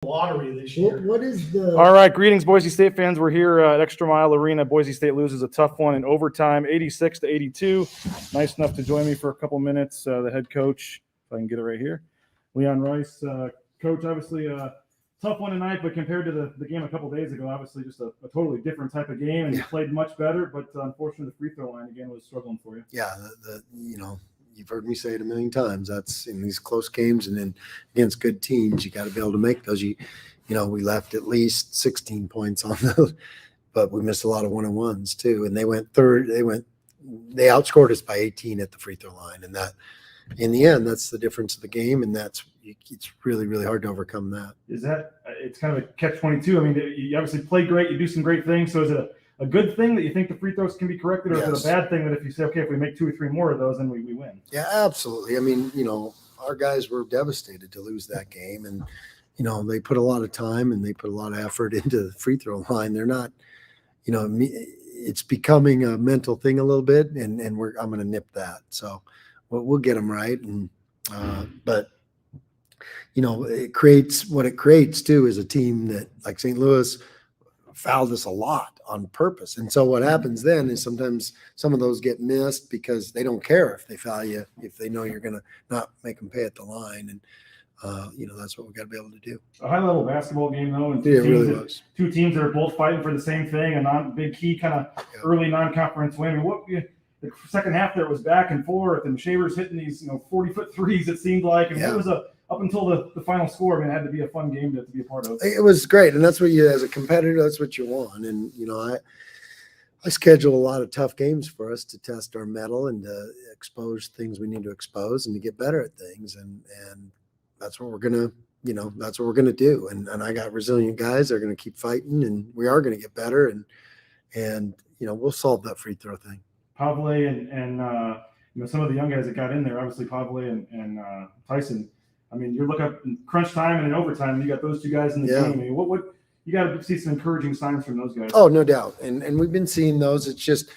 lottery this year. What is the? All right, greetings, Boise State fans. We're here at ExtraMile Arena. Boise State loses a tough one in overtime, 86-82. Nice enough to join me for a couple minutes. The head coach, if I can get it right here, Leon Rice. Coach, obviously a tough one tonight, but compared to the game a couple days ago, obviously just a totally different type of game, and you played much better. But unfortunately, the free throw line again was struggling for you. Yeah, you've heard me say it a million times. That's in these close games and then against good teams, you got to be able to make those. We left at least 16 points on those, but we missed a lot of one-on-ones too. And they outscored us by 18 at the free throw line. And that, in the end, that's the difference of the game. And it's really, really hard to overcome that. It's kind of a catch-22. I mean, you obviously played great. You do some great things. So is it a good thing that you think the free throws can be corrected, or Yes. is it a bad thing that if you say, okay, if we make 2 or 3 more of those, then we win? Yeah, absolutely. I mean, our guys were devastated to lose that game, and they put a lot of time and they put a lot of effort into the free throw line. They're not, it's becoming a mental thing a little bit, and I'm going to nip that. So we'll get them right, and but it creates too is a team that, like St. Louis, fouled us a lot on purpose. And so what happens then is sometimes some of those get missed because they don't care if they foul you, if they know you're going to not make them pay at the line. And, that's what we got to be able to do. A high-level basketball game, though, and It two teams that are both fighting for the same thing, a big key kind of early non-conference win. I mean, the second half there was back and forth, and Chavez hitting these 40-foot threes, it seemed like. And it was up until the final score, I mean, it had to be a fun game to be a part of. It was great, and that's what as a competitor, that's what you want. And I schedule a lot of tough games for us to test our mettle and to expose things we need to expose and to get better at things. And that's what we're gonna do. And I got resilient guys. They're gonna keep fighting, and we are gonna get better. And we'll solve that free throw thing. Pavle and some of the young guys that got in there, obviously Pavle and Tyson. I mean, you look up in crunch time and in overtime, and you got those two guys in the game. I mean, what you got to see some encouraging signs from those guys. Oh, no doubt. And we've been seeing those. It's just,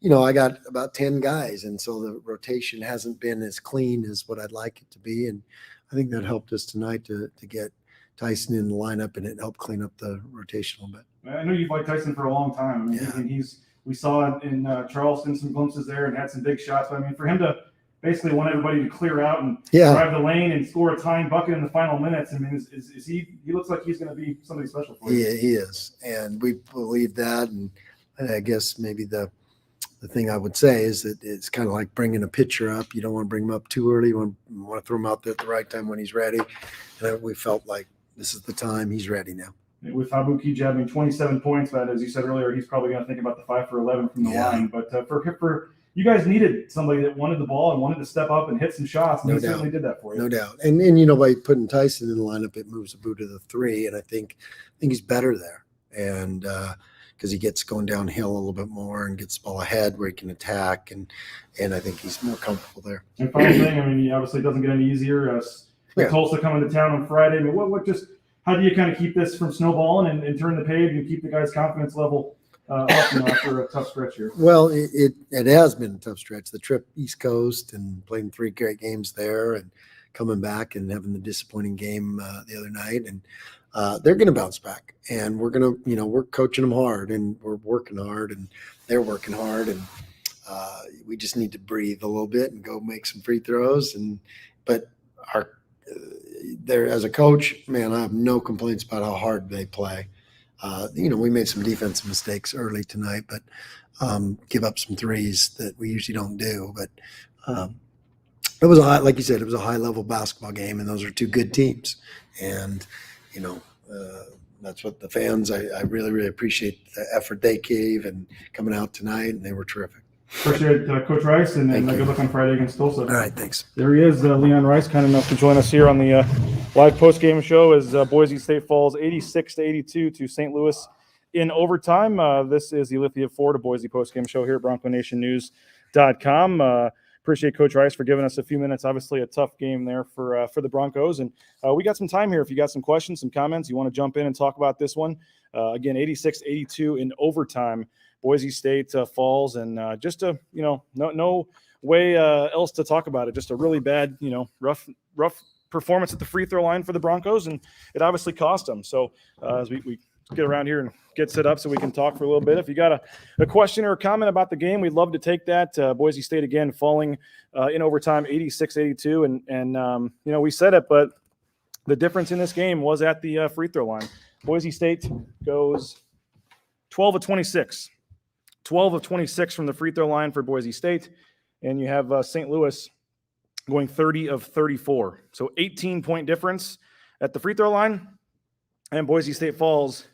I got about 10 guys, and so the rotation hasn't been as clean as what I'd like it to be. And I think that helped us tonight to get Tyson in the lineup, and it helped clean up the rotation a little bit. I know you've liked Tyson for a long time. I mean, we saw in Charleston some glimpses there and had some big shots. But I mean, for him to basically want everybody to clear out and drive the lane and score a tying bucket in the final minutes. I mean, is he looks like he's going to be somebody special for you. Yeah, he is. And we believe that. And I guess maybe the thing I would say is that it's kind of like bringing a pitcher up. You don't want to bring him up too early. You want to throw him out there at the right time when he's ready. And we felt like this is the time he's ready now. With Habuki jabbing 27 points, but as you said earlier, he's probably going to think about the 5 for 11 from the line. But for you guys needed somebody that wanted the ball and wanted to step up and hit some shots, and he certainly did that for you. No doubt. And by putting Tyson in the lineup, it moves Abu to the 3, and I think he's better there. And because he gets going downhill a little bit more and gets the ball ahead where he can attack, and I think he's more comfortable there. And final thing, I mean, he obviously doesn't get any easier. Tulsa coming to town on Friday. I mean, how do you kind of keep this from snowballing and turn the page and keep the guys' confidence level up after a tough stretch here? Well, it has been a tough stretch. The trip East Coast and playing 3 great games there, and coming back and having the disappointing game the other night, and they're going to bounce back. And we're going to, we're coaching them hard, and we're working hard, and they're working hard, and we just need to breathe a little bit and go make some free throws. But there, as a coach, man, I have no complaints about how hard they play. We made some defensive mistakes early tonight, but give up some threes that we usually don't do. But it was like you said, it was a high-level basketball game, and those are 2 good teams. And that's what the fans. I really, really appreciate the effort they gave and coming out tonight, and they were terrific. Appreciate Coach Rice, and good luck on Friday against Tulsa. All right, thanks. There he is, Leon Rice, kind enough to join us here on the live post-game show as Boise State falls 86-82 to St. Louis in overtime. This is the Lithia Florida Boise post-game show here at BroncoNationNews.com. Appreciate Coach Rice for giving us a few minutes. Obviously, a tough game there for the Broncos, and we got some time here. If you got some questions, some comments, you want to jump in and talk about this one. Again, 86-82 in overtime. Boise State falls, and no way else to talk about it. Just a really bad, rough performance at the free throw line for the Broncos, and it obviously cost them. So as we get around here and get set up so we can talk for a little bit. If you got a question or a comment about the game, we'd love to take that. Boise State, again, falling in overtime 86-82. And we said it, but the difference in this game was at the free throw line. Boise State goes 12 of 26. 12 of 26 from the free throw line for Boise State. And you have St. Louis going 30 of 34. So 18-point difference at the free throw line. And Boise State falls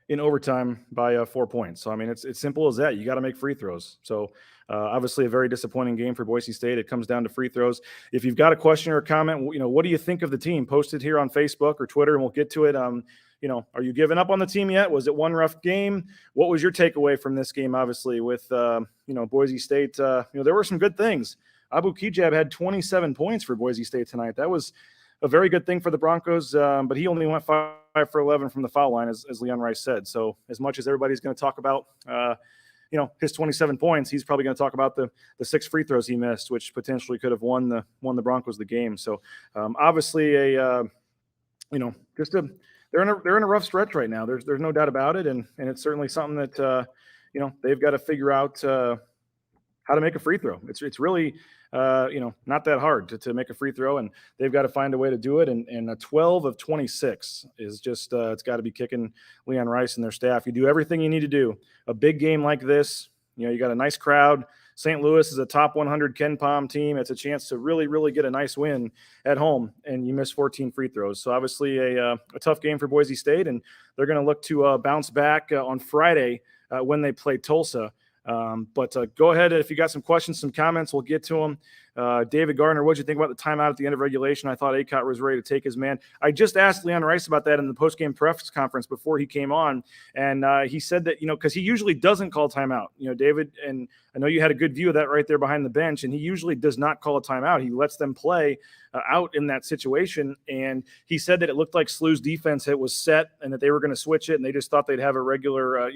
in overtime by 4 points. So, I mean, it's simple as that. You got to make free throws. So, obviously a very disappointing game for Boise State. It comes down to free throws. If you've got a question or a comment, what do you think of the team? Post it here on Facebook or Twitter, and we'll get to it. Are you giving up on the team yet? Was it one rough game? What was your takeaway from this game, obviously, with, Boise State? There were some good things. Abu Kijab had 27 points for Boise State tonight. That was a very good thing for the Broncos, but he only went 5 for 11 from the foul line, as Leon Rice said. So as much as everybody's going to talk about, his 27 points, he's probably going to talk about the 6 free throws he missed, which potentially could have won the Broncos the game. So obviously they're in a rough stretch right now. There's no doubt about it, and it's certainly something that they've got to figure out how to make a free throw. It's really not that hard to make a free throw, and they've got to find a way to do it. And a 12 of 26 is just it's got to be kicking Leon Rice and their staff. You do everything you need to do. A big game like this, you got a nice crowd. St. Louis is a top 100 Ken Pom team. It's a chance to really, really get a nice win at home, and you miss 14 free throws. So obviously a tough game for Boise State, and they're going to look to bounce back on Friday when they play Tulsa. But go ahead if you got some questions, some comments, we'll get to them. David Gardner, what did you think about the timeout at the end of regulation? I thought Acott was ready to take his man. I just asked Leon Rice about that in the post-game press conference before he came on, and he said that, because he usually doesn't call timeout. David, and I know you had a good view of that right there behind the bench, and he usually does not call a timeout. He lets them play out in that situation, and he said that it looked like SLU's defense was set and that they were going to switch it, and they just thought they'd have a regular,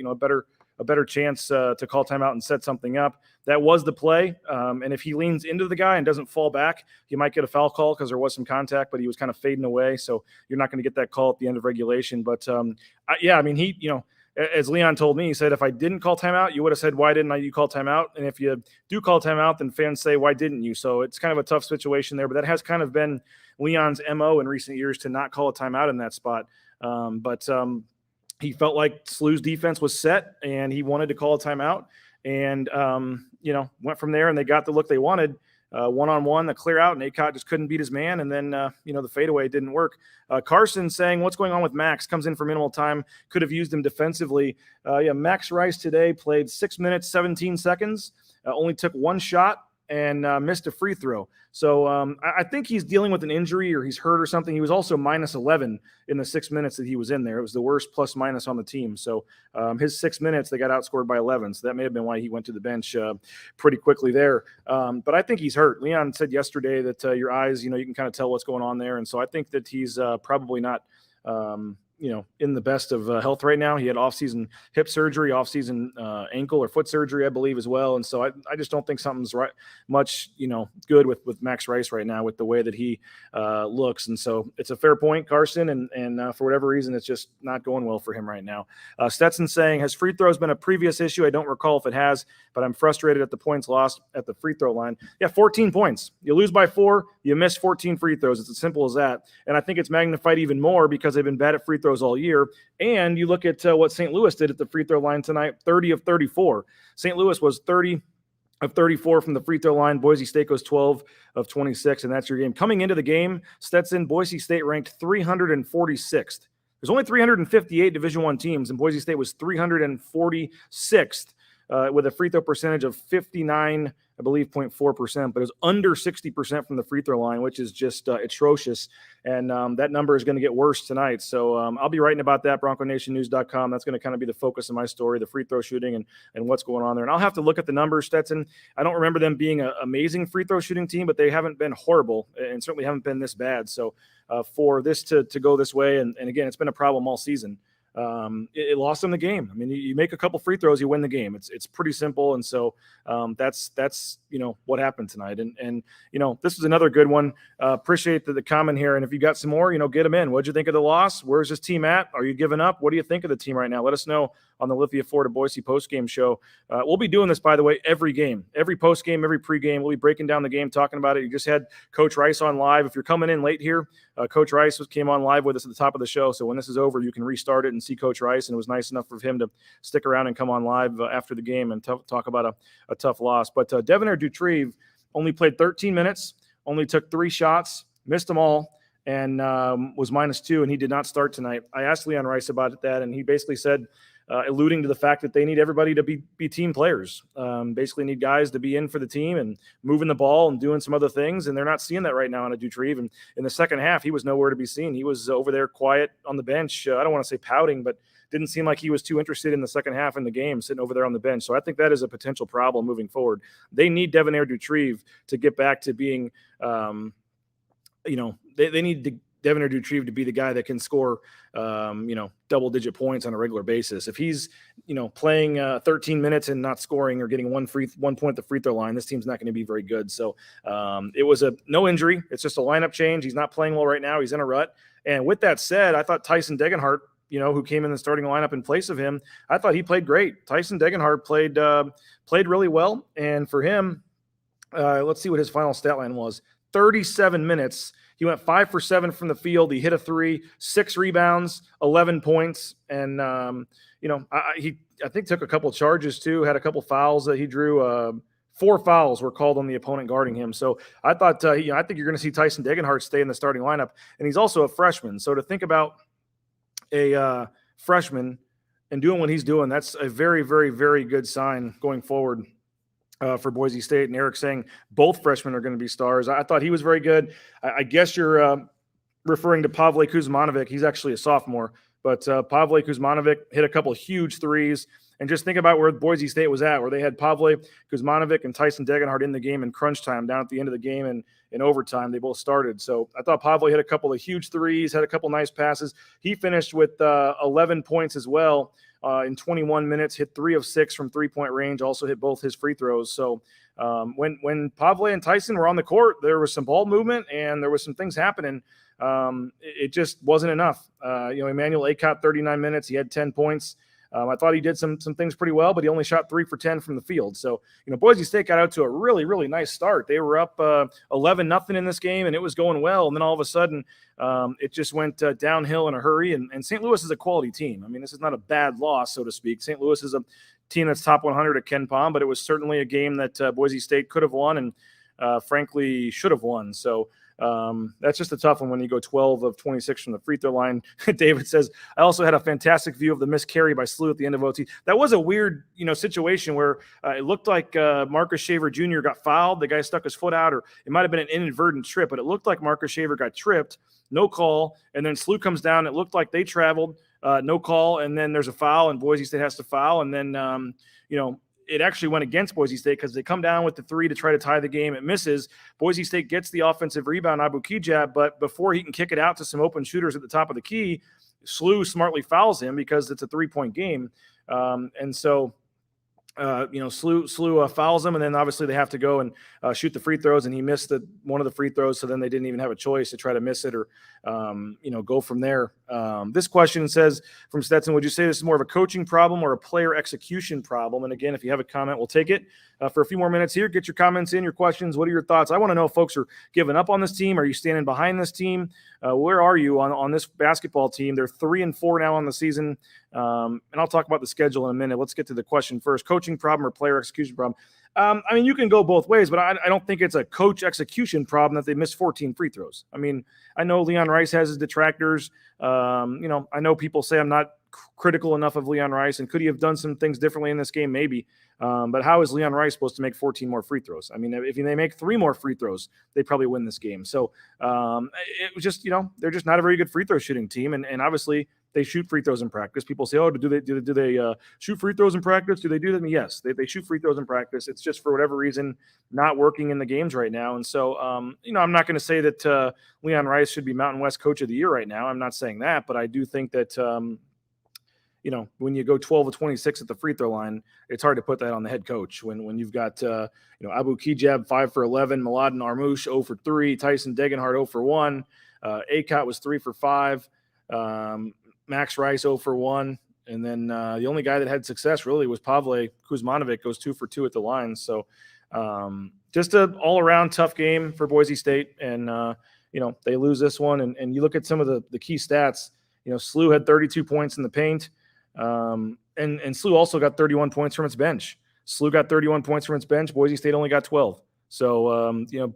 a better chance to call timeout and set something up. That was the play. And if he leans into the guy and doesn't fall back, he might get a foul call because there was some contact, but he was kind of fading away. So you're not going to get that call at the end of regulation. But he, as Leon told me, he said, if I didn't call timeout, you would have said, why didn't you call timeout? And if you do call timeout, then fans say, why didn't you? So it's kind of a tough situation there, but that has kind of been Leon's MO in recent years to not call a timeout in that spot. He felt like SLU's defense was set and he wanted to call a timeout, and, went from there, and they got the look they wanted, one-on-one, the clear out, and Acott just couldn't beat his man. And then, the fadeaway didn't work. Carson saying, what's going on with Max? Comes in for minimal time. Could have used him defensively. Max Rice today played 6 minutes, 17 seconds, only took one shot and missed a free throw. So I think he's dealing with an injury or he's hurt or something. He was also minus 11 in the 6 minutes that he was in there. It was the worst plus minus on the team. So his 6 minutes, they got outscored by 11. So that may have been why he went to the bench pretty quickly there. But I think he's hurt. Leon said yesterday that your eyes, you can kind of tell what's going on there. And so I think that he's probably not in the best of health right now. He had off-season hip surgery, off-season ankle or foot surgery, I believe, as well. And so I just don't think something's good with Max Rice right now with the way that he looks. And so it's a fair point, Carson, and for whatever reason, it's just not going well for him right now. Stetson saying, has free throws been a previous issue? I don't recall if it has, but I'm frustrated at the points lost at the free throw line. Yeah, 14 points. You lose by 4, you miss 14 free throws. It's as simple as that. And I think it's magnified even more because they've been bad at free throws all year. And you look at what St. Louis did at the free throw line tonight, 30 of 34. St. Louis was 30 of 34 from the free throw line. Boise State goes 12 of 26, and that's your game. Coming into the game, Stetson, Boise State ranked 346th. There's only 358 Division I teams, and Boise State was 346th with a free throw percentage of 59, I believe, 0.4%, but it was under 60% from the free throw line, which is just atrocious. And that number is going to get worse tonight. So I'll be writing about that, BroncoNationNews.com. That's going to kind of be the focus of my story, the free throw shooting and what's going on there. And I'll have to look at the numbers, Stetson. I don't remember them being an amazing free throw shooting team, but they haven't been horrible and certainly haven't been this bad. So for this to go this way, and again, it's been a problem all season. it lost them the game. I mean, you make a couple free throws, you win the game. It's pretty simple. And so that's what happened tonight. And this is another good one. Appreciate the comment here. And if you got some more, get them in. What'd you think of the loss? Where's this team at? Are you giving up? What do you think of the team right now? Let us know on the Lithia Florida Boise postgame show. We'll be doing this, by the way, every game, every postgame, every pregame. We'll be breaking down the game, talking about it. You just had Coach Rice on live. If you're coming in late here, Coach Rice came on live with us at the top of the show. So when this is over, you can restart it and see Coach Rice. And it was nice enough for him to stick around and come on live after the game and talk about a tough loss. But Devonair Dutrieve only played 13 minutes, only took 3 shots, missed them all, and was -2, and he did not start tonight. I asked Leon Rice about that, and he basically said, alluding to the fact that they need everybody to be team players, basically need guys to be in for the team and moving the ball and doing some other things, and they're not seeing that right now on a Dutrieve. And in the second half, he was nowhere to be seen. He was over there quiet on the bench. I don't want to say pouting, but didn't seem like he was too interested in the second half in the game, sitting over there on the bench. So I think that is a potential problem moving forward. They need Devonair Dutrieve to get back to being, they need Devonair Dutrieve to be the guy that can score, double-digit points on a regular basis. If he's, playing 13 minutes and not scoring or getting one point at the free throw line, this team's not going to be very good. So it was no injury. It's just a lineup change. He's not playing well right now. He's in a rut. And with that said, I thought Tyson Degenhart, who came in the starting lineup in place of him, I thought he played great. Tyson Degenhart played really well. And for him, let's see what his final stat line was. 37 minutes. He went 5 for 7 from the field. He hit a 3, 6 rebounds, 11 points. And, I think took a couple of charges too, had a couple fouls that he drew. 4 fouls were called on the opponent guarding him. So I thought, I think you're going to see Tyson Degenhart stay in the starting lineup. And he's also a freshman. So to think about a freshman and doing what he's doing, that's a very, very, very good sign going forward for Boise State. And Eric saying both freshmen are going to be stars. I thought he was very good. I guess you're referring to Pavle Kuzmanovic. He's actually a sophomore, but Pavle Kuzmanovic hit a couple of huge threes. And just think about where Boise State was at, where they had Pavle Kuzmanovic and Tyson Degenhart in the game in crunch time, down at the end of the game and in overtime. They both started. So I thought Pavle hit a couple of huge threes, had a couple nice passes. He finished with 11 points as well in 21 minutes, hit 3 of 6 from three-point range, also hit both his free throws. So when Pavle and Tyson were on the court, there was some ball movement and there was some things happening. It just wasn't enough. Emmanuel Acott, 39 minutes. He had 10 points. I thought he did some things pretty well, but he only shot 3 for 10 from the field. So, Boise State got out to a really, really nice start. They were up 11-0 in this game, and it was going well. And then all of a sudden, it just went downhill in a hurry. And St. Louis is a quality team. I mean, this is not a bad loss, so to speak. St. Louis is a team that's top 100 at Ken Pom, but it was certainly a game that Boise State could have won and, frankly, should have won. So, that's just a tough one when you go 12 of 26 from the free throw line. David says, I also had a fantastic view of the missed carry by SLU at the end of OT. That was a weird, situation where it looked like Marcus Shaver Jr. got fouled. The guy stuck his foot out, or it might have been an inadvertent trip, but it looked like Marcus Shaver got tripped, no call. And then SLU comes down. It looked like they traveled, no call. And then there's a foul and Boise State has to foul. And then, it actually went against Boise State because they come down with the 3 to try to tie the game. It misses. Boise State gets the offensive rebound, Abu Kijab, but before he can kick it out to some open shooters at the top of the key, SLU smartly fouls him because it's a 3-point game. And so, SLU fouls him, and then obviously they have to go and shoot the free throws, and he missed one of the free throws, so then they didn't even have a choice to try to miss it or, go from there. This question says from Stetson, would you say this is more of a coaching problem or a player execution problem? And again, if you have a comment, we'll take it for a few more minutes here. Get your comments in, your questions. What are your thoughts? I want to know if folks are giving up on this team. Are you standing behind this team? Where are you on this basketball team? They're 3-4 now on the season. And I'll talk about the schedule in a minute. Let's get to the question first. Coaching problem or player execution problem? You can go both ways, but I don't think it's a coach execution problem that they missed 14 free throws. I mean, I know Leon Rice has his detractors. I know people say I'm not critical enough of Leon Rice, and could he have done some things differently in this game? Maybe. But how is Leon Rice supposed to make 14 more free throws? I mean, if they make 3 more free throws, they probably win this game. So it was just, they're just not a very good free throw shooting team. And obviously they shoot free throws in practice. People say, oh, do they shoot free throws in practice? Do they do that? Yes, they shoot free throws in practice. It's just for whatever reason not working in the games right now. And so, I'm not going to say that Leon Rice should be Mountain West Coach of the Year right now. I'm not saying that, but I do think that when you go 12 of 26 at the free throw line, it's hard to put that on the head coach. When you've got, Abu Kijab 5 for 11, Mladen Armouche 0 for 3, Tyson Degenhardt 0 for 1, Acott was 3 for 5, Max Rice 0 for 1. And then the only guy that had success really was Pavle Kuzmanovic, goes 2 for 2 at the line. So just an all-around tough game for Boise State. And, they lose this one. And you look at some of the key stats, SLU had 32 points in the paint. And SLU also got 31 points from its bench. SLU got 31 points from its bench. Boise State only got 12. So,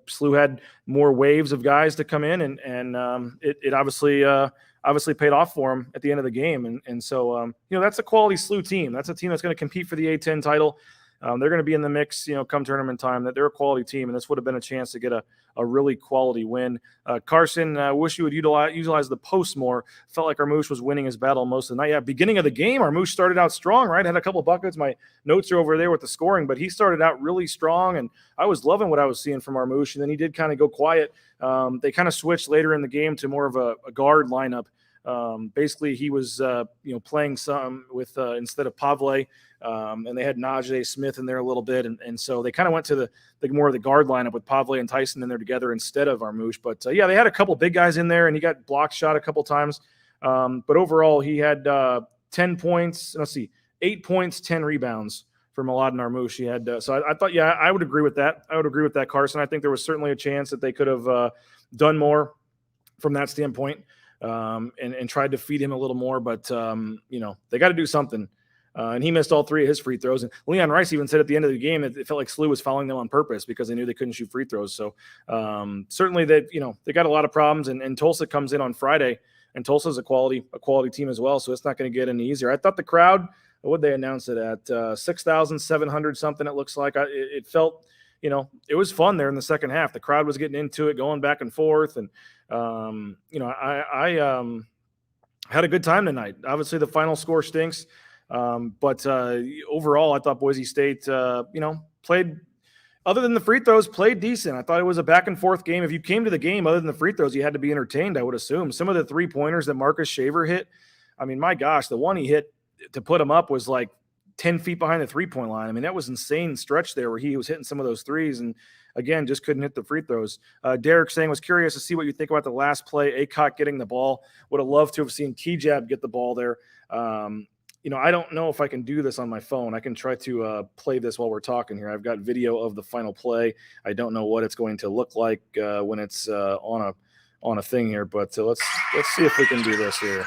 SLU had more waves of guys to come in, and it obviously paid off for them at the end of the game. And so, that's a quality SLU team. That's a team that's going to compete for the A-10 title. They're going to be in the mix, come tournament time. That they're a quality team, and this would have been a chance to get a really quality win. Carson, I wish you would utilize the post more. Felt like Armouche was winning his battle most of the night. Yeah, beginning of the game, Armouche started out strong, right? Had a couple buckets. My notes are over there with the scoring, but he started out really strong, and I was loving what I was seeing from Armouche. And then he did kind of go quiet. They kind of switched later in the game to more of a guard lineup. Basically, he was playing some with instead of Pavle. And they had Najee Smith in there a little bit. And so they kind of went to the more of the guard lineup with Pavle and Tyson in there together instead of Armouche. But, they had a couple big guys in there, and he got block shot a couple times. But overall, he had 10 points. 8 points, 10 rebounds for Mladen Armouche. He had so I thought, I would agree with that. I would agree with that, Carson. I think there was certainly a chance that they could have done more from that standpoint and tried to feed him a little more. But, they got to do something. And he missed all 3 of his free throws. And Leon Rice even said at the end of the game that it felt like SLU was fouling them on purpose because they knew they couldn't shoot free throws. So certainly they got a lot of problems. And Tulsa comes in on Friday, and Tulsa's a quality team as well. So it's not going to get any easier. I thought the crowd, what they announced it at 6,700 something. It looks like it felt, it was fun there in the second half. The crowd was getting into it, going back and forth. And, I had a good time tonight. Obviously the final score stinks. But overall, I thought Boise State, played, other than the free throws, played decent. I thought it was a back and forth game. If you came to the game, other than the free throws, you had to be entertained, I would assume. Some of the 3-pointers that Marcus Shaver hit, I mean, my gosh, the one he hit to put him up was like 10 feet behind the 3-point line. I mean, that was insane stretch there where he was hitting some of those threes and, again, just couldn't hit the free throws. Derek saying, was curious to see what you think about the last play, Acott getting the ball. Would have loved to have seen Kijab get the ball there. I don't know if I can do this on my phone. I can try to play this while we're talking here. I've got video of the final play. I don't know what it's going to look like when it's on a thing here, but let's see if we can do this here.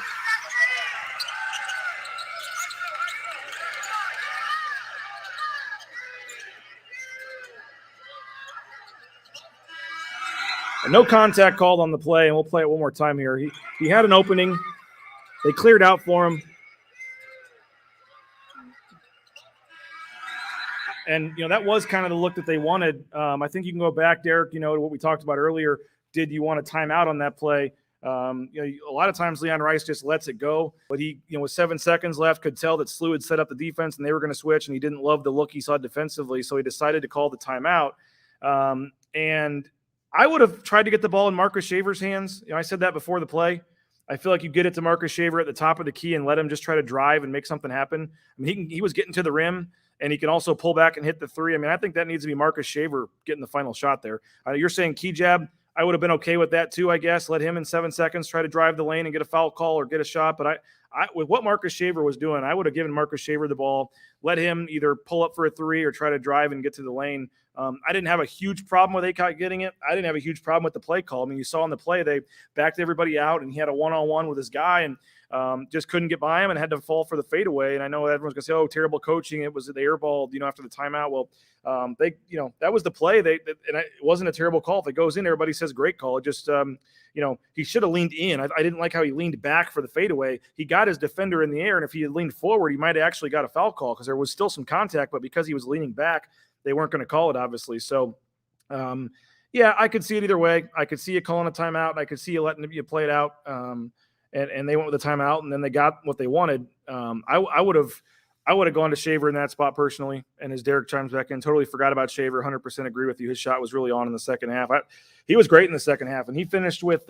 No contact called on the play, and we'll play it one more time here. He had an opening. They cleared out for him. And, that was kind of the look that they wanted. I think you can go back, Derek, to what we talked about earlier. Did you want a timeout on that play? A lot of times Leon Rice just lets it go. But he, with 7 seconds left, could tell that SLU had set up the defense and they were going to switch, and he didn't love the look he saw defensively. So he decided to call the timeout. And I would have tried to get the ball in Marcus Shaver's hands. I said that before the play. I feel like you get it to Marcus Shaver at the top of the key and let him just try to drive and make something happen. I mean, he was getting to the rim, and he can also pull back and hit the three. I mean, I think that needs to be Marcus Shaver getting the final shot there. You're saying Kijab. I would have been okay with that too, I guess. Let him in 7 seconds try to drive the lane and get a foul call or get a shot. But I with what Marcus Shaver was doing, I would have given Marcus Shaver the ball, let him either pull up for a three or try to drive and get to the lane. I didn't have a huge problem with Acott getting it. I didn't have a huge problem with the play call. I mean, you saw in the play, they backed everybody out, and he had a one-on-one with his guy and just couldn't get by him and had to fall for the fadeaway. And I know everyone's going to say, oh, terrible coaching. It was the airball, after the timeout. Well, that was the play. It wasn't a terrible call. If it goes in, everybody says great call. It just, he should have leaned in. I didn't like how he leaned back for the fadeaway. He got his defender in the air, and if he had leaned forward, he might have actually got a foul call because there was still some contact, but because he was leaning back, they weren't going to call it, obviously. So, I could see it either way. I could see you calling a timeout. I could see you letting you play it out. And they went with the timeout, and then they got what they wanted. I would have gone to Shaver in that spot personally. And as Derek chimes back in, totally forgot about Shaver. 100% agree with you. His shot was really on in the second half. He was great in the second half, and he finished with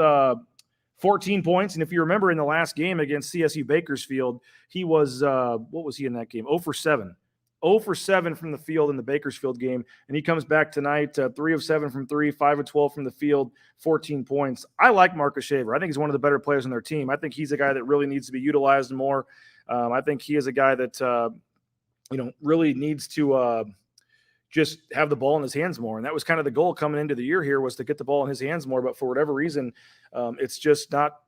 14 points. And if you remember in the last game against CSU Bakersfield, he was, what was he in that game? 0 for 7. 0 for 7 from the field in the Bakersfield game. And he comes back tonight, 3 of 7 from 3, 5 of 12 from the field, 14 points. I like Marcus Shaver. I think he's one of the better players on their team. I think he's a guy that really needs to be utilized more. I think he is a guy that, really needs to just have the ball in his hands more. And that was kind of the goal coming into the year here, was to get the ball in his hands more. But for whatever reason, it's just not,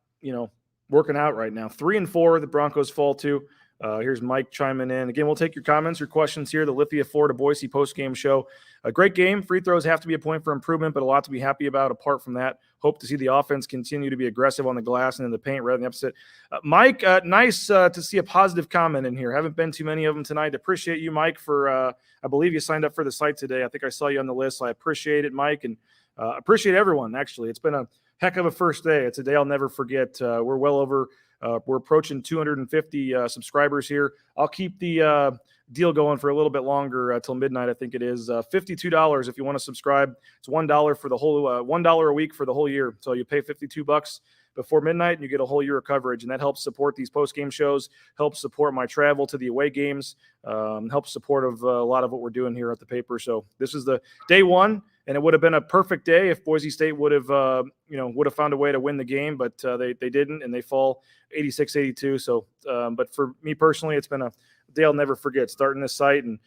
working out right now. 3-4, the Broncos fall to. Here's Mike chiming in. Again, we'll take your comments or questions here. The Lithia 4 Boise post-game show. A great game. Free throws have to be a point for improvement, but a lot to be happy about apart from that. Hope to see the offense continue to be aggressive on the glass and in the paint rather than the opposite. Mike, nice to see a positive comment in here. Haven't been too many of them tonight. Appreciate you, Mike, for I believe you signed up for the site today. I think I saw you on the list. So I appreciate it, Mike, and appreciate everyone, actually. It's been a heck of a first day. It's a day I'll never forget. We're well over we're approaching 250 subscribers here. I'll keep the deal going for a little bit longer till midnight. I think it is $52 if you want to subscribe. It's $1 for the whole $1 a week for the whole year. So you pay $52 before midnight and you get a whole year of coverage, and that helps support these post-game shows, helps support my travel to the away games, helps support of a lot of what we're doing here at the paper. So this is the day one. And it would have been a perfect day if Boise State would have found a way to win the game, but they didn't, and they fall 86-82. So, but for me personally, it's been a day I'll never forget. Starting this site and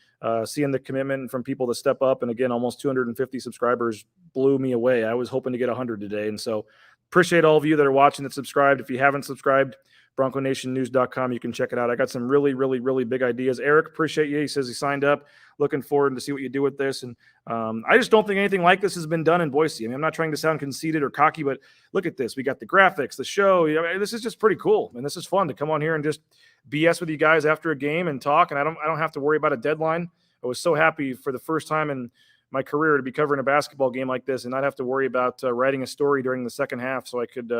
seeing the commitment from people to step up, and again, almost 250 subscribers blew me away. I was hoping to get 100 today, and so appreciate all of you that are watching that subscribed. If you haven't subscribed, BroncoNationNews.com. You can check it out. I got some really, really, really big ideas. Eric, appreciate you. He says he signed up. Looking forward to see what you do with this. And I just don't think anything like this has been done in Boise. I mean, I'm not trying to sound conceited or cocky, but look at this. We got the graphics, the show. This is just pretty cool. And this is fun to come on here and just BS with you guys after a game and talk. And I don't have to worry about a deadline. I was so happy for the first time in my career to be covering a basketball game like this and not have to worry about writing a story during the second half, so I could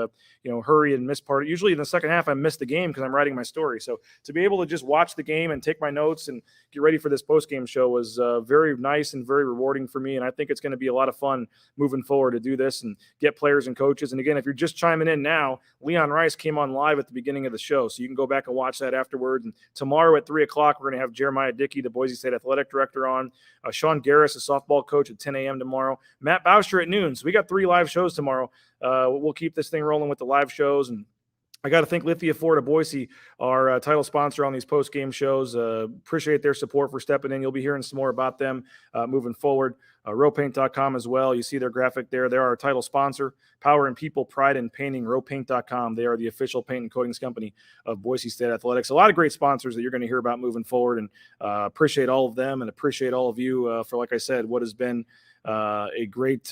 hurry and miss part. Usually in the second half I miss the game because I'm writing my story. So to be able to just watch the game and take my notes and get ready for this post-game show was very nice and very rewarding for me, and I think it's going to be a lot of fun moving forward to do this and get players and coaches. And again, if you're just chiming in now, Leon Rice came on live at the beginning of the show, so you can go back and watch that afterward. And tomorrow at 3 o'clock we're going to have Jeremiah Dickey, the Boise State athletic director, on. Sean Garris, a softball coach, at 10 a.m. tomorrow. Matt Bouster at noon. So we got 3 live shows tomorrow. We'll keep this thing rolling with the live shows. And I got to thank Lithia 4 Boise, our title sponsor on these post-game shows. Appreciate their support for stepping in. You'll be hearing some more about them moving forward. Rowpaint.com as well. You see their graphic there. They're our title sponsor. Power and people, pride in painting. Rowpaint.com. They are the official paint and coatings company of Boise State Athletics. A lot of great sponsors that you're going to hear about moving forward, and appreciate all of them and appreciate all of you for, like I said, what has been a great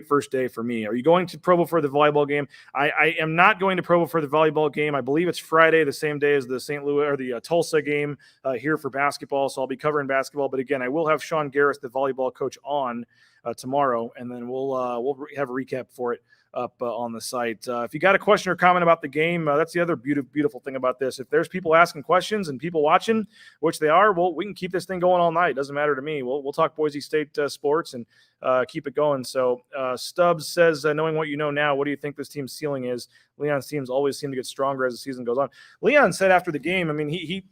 first day for me. Are you going to Provo for the volleyball game? I am not going to Provo for the volleyball game. I believe it's Friday, the same day as the St. Louis or the Tulsa game here for basketball. So I'll be covering basketball. But again, I will have Sean Garris, the volleyball coach, on tomorrow, and then we'll have a recap for it up on the site. If you got a question or comment about the game, that's the other beautiful thing about this. If there's people asking questions and people watching, which they are, well, we can keep this thing going all night. Doesn't matter to me. We'll talk Boise State sports and keep it going. So Stubbs says, knowing what you know now, what do you think this team's ceiling is? Leon's teams always seem to get stronger as the season goes on. Leon said after the game, I mean, he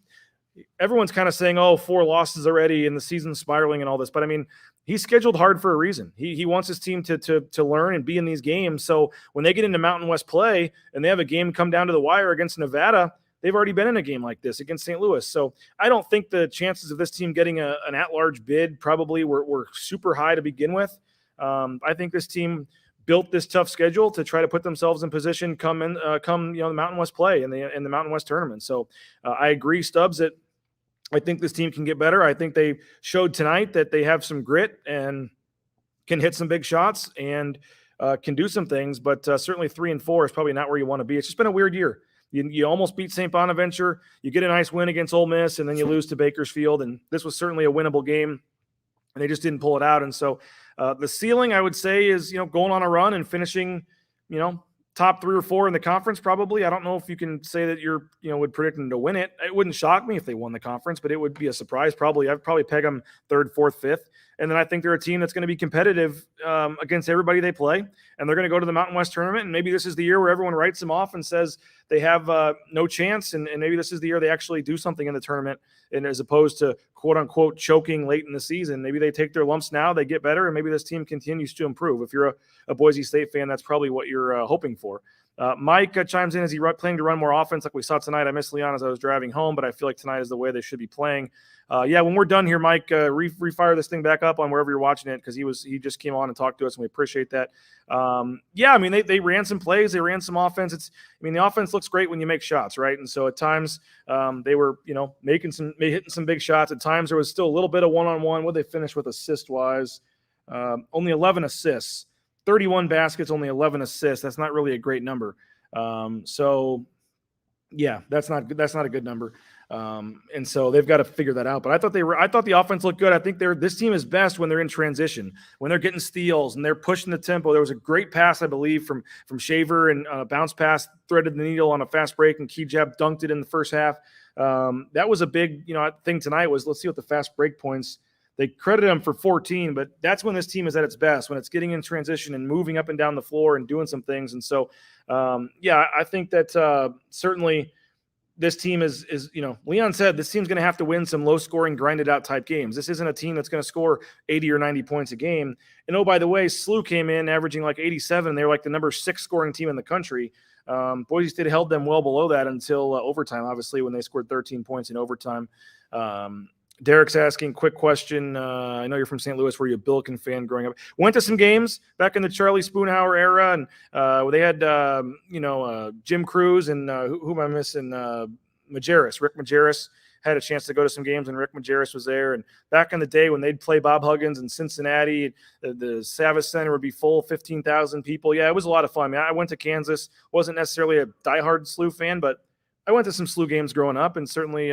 everyone's kind of saying, 4 losses already and the season's spiraling and all this. But I mean, he's scheduled hard for a reason. He wants his team to learn and be in these games. So when they get into Mountain West play and they have a game come down to the wire against Nevada, they've already been in a game like this against St. Louis. So I don't think the chances of this team getting an at-large bid probably were super high to begin with. I think this team built this tough schedule to try to put themselves in position come the Mountain West play in the Mountain West tournament. So I agree, Stubbs, that I think this team can get better. I think they showed tonight that they have some grit and can hit some big shots and can do some things, but certainly 3-4 is probably not where you want to be. It's just been a weird year. You almost beat St. Bonaventure. You get a nice win against Ole Miss, and then you lose to Bakersfield, and this was certainly a winnable game, and they just didn't pull it out. And so the ceiling, I would say, is going on a run and finishing top 3 or 4 in the conference, probably. I don't know if you can say that you're, would predict them to win it. It wouldn't shock me if they won the conference, but it would be a surprise. I'd probably peg them 3rd, 4th, 5th. And then I think they're a team that's going to be competitive against everybody they play. And they're going to go to the Mountain West tournament. And maybe this is the year where everyone writes them off and says they have no chance. And maybe this is the year they actually do something in the tournament. And as opposed to quote unquote choking late in the season, maybe they take their lumps now, they get better, and maybe this team continues to improve. If you're a Boise State fan, that's probably what you're hoping for. Mike chimes in, is he planning to run more offense like we saw tonight? I missed Leon as I was driving home, but I feel like tonight is the way they should be playing. When we're done here, Mike, refire this thing back up on wherever you're watching it, because he just came on and talked to us, and we appreciate that. They ran some plays, they ran some offense. The offense looks great when you make shots, right? And so at times they were, hitting some big shots. At times there was still a little bit of one-on-one. What they finish with assist-wise? Only 11 assists. 31 baskets, only 11 assists. That's not really a great number. That's not a good number. And so they've got to figure that out. But I thought the offense looked good. I think this team is best when they're in transition, when they're getting steals and they're pushing the tempo. There was a great pass, I believe, from Chavez, and a bounce pass threaded the needle on a fast break, and Kejab dunked it in the first half. That was a big, thing tonight. Was let's see what the fast break points. They credited him for 14, but that's when this team is at its best, when it's getting in transition and moving up and down the floor and doing some things. And so, I think that certainly this team is Leon said this team's going to have to win some low-scoring, grinded-out type games. This isn't a team that's going to score 80 or 90 points a game. And, oh, by the way, SLU came in averaging like 87. They were like the number 6 scoring team in the country. Boise State held them well below that until overtime, obviously, when they scored 13 points in overtime. Derek's asking, quick question. I know you're from St. Louis. Were you a Billiken fan growing up? Went to some games back in the Charlie Spoonhour era, and they had, Jim Cruz and who am I missing? Majerus. Rick Majerus had a chance to go to some games, and Rick Majerus was there. And back in the day when they'd play Bob Huggins in Cincinnati, the Chavez Center would be full, 15,000 people. Yeah, it was a lot of fun. I went to Kansas. Wasn't necessarily a diehard SLU fan, but I went to some SLU games growing up, and certainly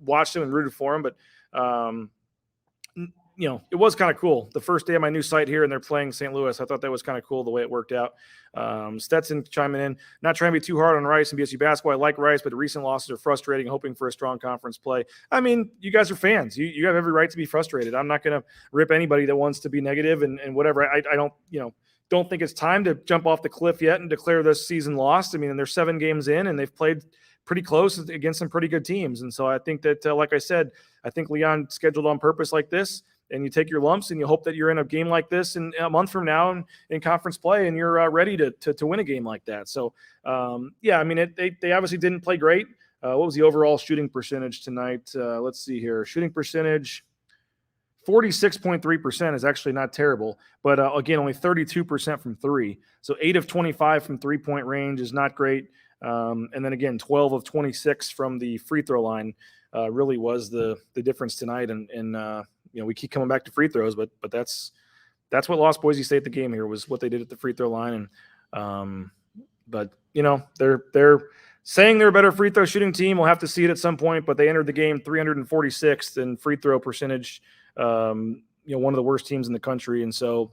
watched them and rooted for them. But, it was kind of cool. The first day of my new site here, and they're playing St. Louis. I thought that was kind of cool the way it worked out. Stetson chiming in, not trying to be too hard on Rice and BSU basketball. I like Rice, but the recent losses are frustrating, hoping for a strong conference play. You guys are fans. You have every right to be frustrated. I'm not going to rip anybody that wants to be negative and whatever. I don't think it's time to jump off the cliff yet and declare this season lost. They're 7 games in, and they've played pretty close against some pretty good teams. And so I think that, like I said, I think Leon scheduled on purpose like this, and you take your lumps and you hope that you're in a game like this in a month from now in conference play, and you're ready to win a game like that. So, they obviously didn't play great. What was the overall shooting percentage tonight? Let's see here. Shooting percentage, 46.3% is actually not terrible, but again, only 32% from 3. So 8 of 25 from 3-point range is not great. And then again, 12 of 26 from the free throw line really was the difference tonight. And we keep coming back to free throws, but that's what lost Boise State the game here, was what they did at the free throw line. And they're saying they're a better free throw shooting team. We'll have to see it at some point, but they entered the game 346th in free throw percentage. One of the worst teams in the country. And so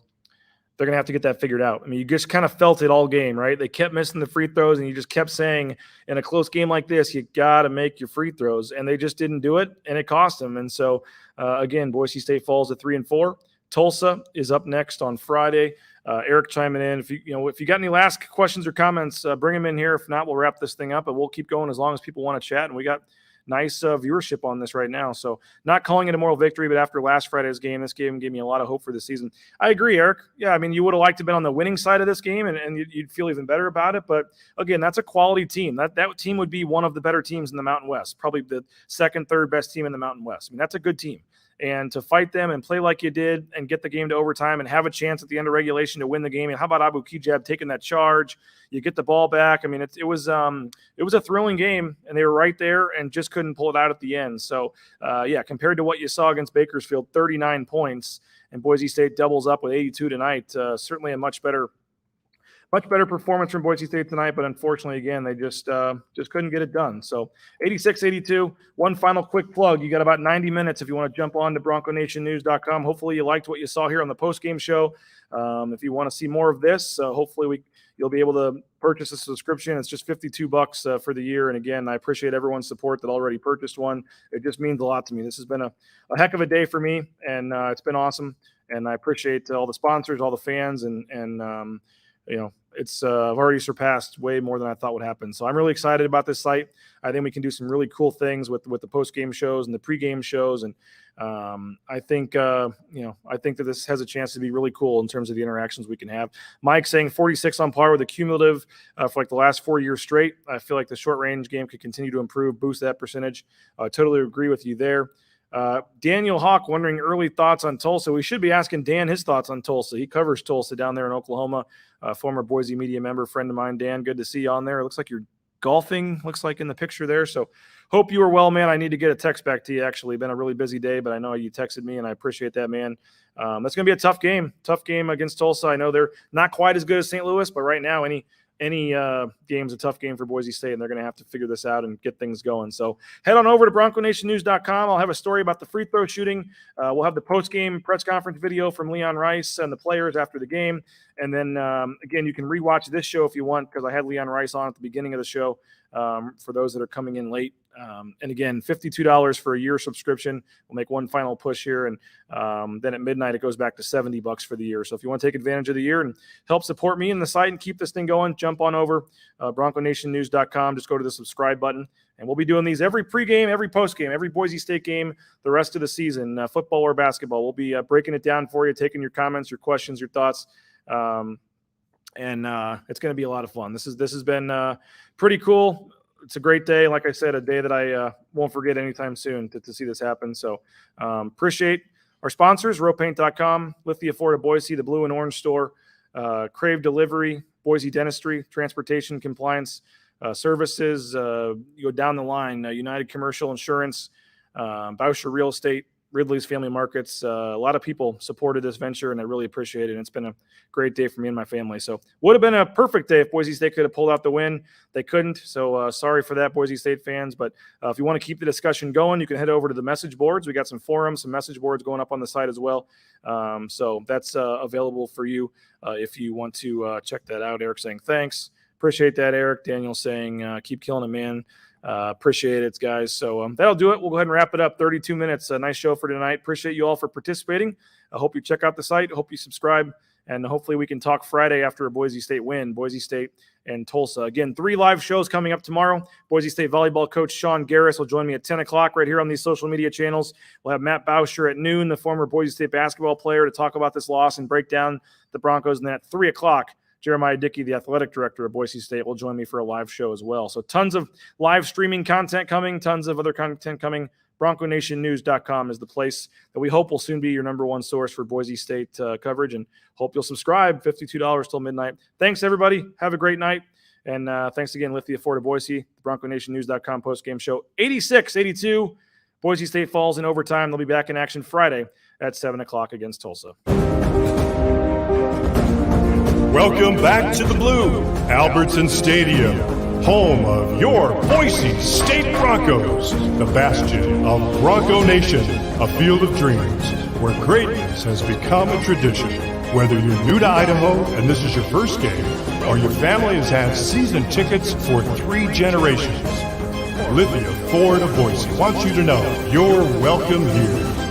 they're going to have to get that figured out. You just kind of felt it all game, right? They kept missing the free throws, and you just kept saying, in a close game like this, you got to make your free throws. And they just didn't do it, and it cost them. And so, again, Boise State falls to 3-4. Tulsa is up next on Friday. Eric chiming in. If you got any last questions or comments, bring them in here. If not, we'll wrap this thing up, but we'll keep going as long as people want to chat. And we got nice viewership on this right now. So not calling it a moral victory, but after last Friday's game, this game gave me a lot of hope for the season. I agree, Eric. Yeah, you would have liked to have been on the winning side of this game, and you'd feel even better about it. But again, that's a quality team. That team would be one of the better teams in the Mountain West, probably the second, third best team in the Mountain West. That's a good team. And to fight them and play like you did and get the game to overtime and have a chance at the end of regulation to win the game. And how about Abu Kejab taking that charge? You get the ball back. It was a thrilling game, and they were right there and just couldn't pull it out at the end. So, compared to what you saw against Bakersfield, 39 points, and Boise State doubles up with 82 tonight. Certainly a much better much better performance from Boise State tonight, but unfortunately, again, they just couldn't get it done. So 86-82. One final quick plug. You got about 90 minutes if you want to jump on to BroncoNationNews.com. Hopefully you liked what you saw here on the postgame show. If you want to see more of this, hopefully you'll be able to purchase a subscription. It's just $52 for the year. And again, I appreciate everyone's support that already purchased one. It just means a lot to me. This has been a heck of a day for me, and it's been awesome. And I appreciate all the sponsors, all the fans, and it's I've already surpassed way more than I thought would happen. So I'm really excited about this site. I think we can do some really cool things with the post-game shows and the pre-game shows. And I think that this has a chance to be really cool in terms of the interactions we can have. Mike saying 46 on par with the cumulative for like the last 4 years straight. I feel like the short range game could continue to improve, boost that percentage. I totally agree with you there. Daniel Hawk wondering early thoughts on Tulsa. We should be asking Dan his thoughts on Tulsa. He covers Tulsa down there in Oklahoma. Former Boise media member, friend of mine. Dan, good to see you on there. It looks like you're golfing, looks like in the picture there. So hope you are well, man. I need to get a text back to you. Actually, been a really busy day, but I know you texted me and I appreciate that, man. That's going to be a tough game against Tulsa. I know they're not quite as good as St. Louis, but right now any game's a tough game for Boise State, and they're going to have to figure this out and get things going. So head on over to BroncoNationNews.com. I'll have a story about the free throw shooting. We'll have the post-game press conference video from Leon Rice and the players after the game. And then, again, you can rewatch this show if you want, because I had Leon Rice on at the beginning of the show for those that are coming in late. And again, $52 for a year subscription. We'll make one final push here. And then at midnight, it goes back to $70 for the year. So if you want to take advantage of the year and help support me and the site and keep this thing going, jump on over BroncoNationNews.com. Just go to the subscribe button. And we'll be doing these every pregame, every postgame, every Boise State game, the rest of the season, football or basketball. We'll be breaking it down for you, taking your comments, your questions, your thoughts. And it's going to be a lot of fun. This has been pretty cool. It's a great day. Like I said, a day that I won't forget anytime soon to see this happen. So appreciate our sponsors, rowpaint.com, Lithia Florida Boise, the Blue and Orange Store, Crave Delivery, Boise Dentistry, Transportation Compliance Services, you go down the line, United Commercial Insurance, Bauscher Real Estate, Ridley's Family Markets. A lot of people supported this venture, and I really appreciate it. And it's been a great day for me and my family. So would have been a perfect day if Boise State could have pulled out the win. They couldn't. So sorry for that, Boise State fans. But if you want to keep the discussion going, you can head over to the message boards. We got some forums, some message boards going up on the site as well. So that's available for you if you want to check that out. Eric saying thanks. Appreciate that, Eric. Daniel saying keep killing it, man. Appreciate it, guys. So that'll do it. We'll go ahead and wrap it up. 32 minutes. A nice show for tonight. Appreciate you all for participating. I hope you check out the site. I hope you subscribe. And hopefully we can talk Friday after a Boise State win. Boise State and Tulsa. Again, 3 live shows coming up tomorrow. Boise State volleyball coach Sean Garris will join me at 10 o'clock right here on these social media channels. We'll have Matt Bauscher at noon, the former Boise State basketball player, to talk about this loss and break down the Broncos. And then at 3 o'clock, Jeremiah Dickey, the athletic director of Boise State, will join me for a live show as well. So tons of live streaming content coming, tons of other content coming. BroncoNationNews.com is the place that we hope will soon be your number one source for Boise State coverage, and hope you'll subscribe. $52 till midnight. Thanks, everybody. Have a great night. And thanks again, Lithia Florida Boise, the BroncoNationNews.com postgame show. 86-82. Boise State falls in overtime. They'll be back in action Friday at 7 o'clock against Tulsa. Welcome back to the Blue, Albertson Stadium, home of your Boise State Broncos, the bastion of Bronco Nation, a field of dreams where greatness has become a tradition. Whether you're new to Idaho and this is your first game, or your family has had season tickets for 3 generations, Lithia Florida Boise wants you to know you're welcome here.